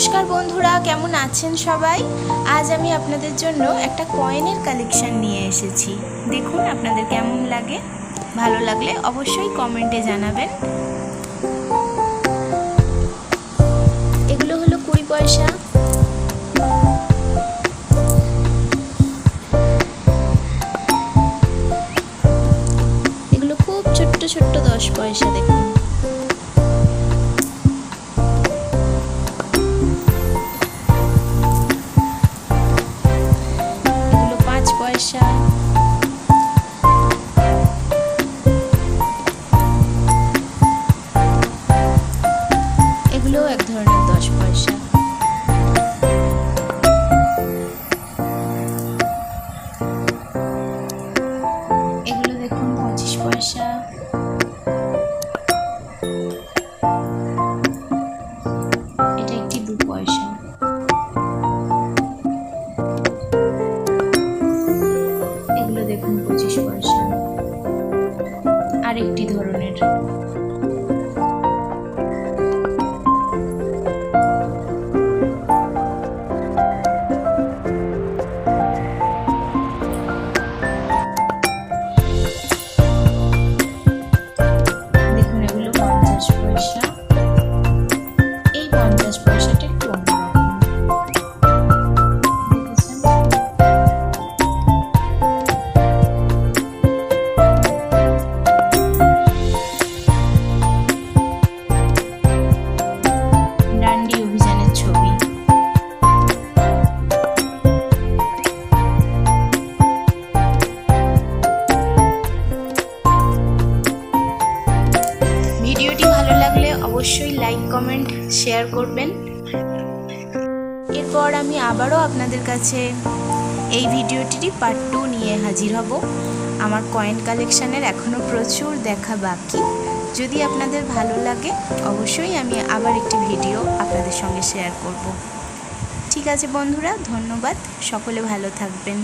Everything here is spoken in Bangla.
নমস্কার বন্ধুরা, কেমন আছেন সবাই? আজ আমি আপনাদের জন্য একটা কয়েনের কালেকশন নিয়ে এসেছি। দেখুন আপনাদের কেমন লাগে। ভালো লাগলে অবশ্যই কমেন্টে জানাবেন। এগুলো হলো 20 পয়সা, এগুলো খুব ছোট্ট ছোট্ট 10 পয়সা। দেখুন এগুলো 5 পয়সা, এগুলো এক ধরনের 10 পয়সা। এগুলো দেখুন 25 পয়সা। এটা একটি 2 পয়সা। এগুলো দেখুন 25 পয়সা। আরেকটি ধরনের অবশ্যই লাইক কমেন্ট শেয়ার করবেন। এরপর আমি আবারও আপনাদের কাছে এই ভিডিওটিরই পার্ট 2 নিয়ে হাজির হব। আমার কয়েন কালেকশানের এখনও প্রচুর দেখা বাকি। যদি আপনাদের ভালো লাগে অবশ্যই আমি আবার একটি ভিডিও আপনাদের সঙ্গে শেয়ার করব। ঠিক আছে বন্ধুরা, ধন্যবাদ। সকলে ভালো থাকবেন।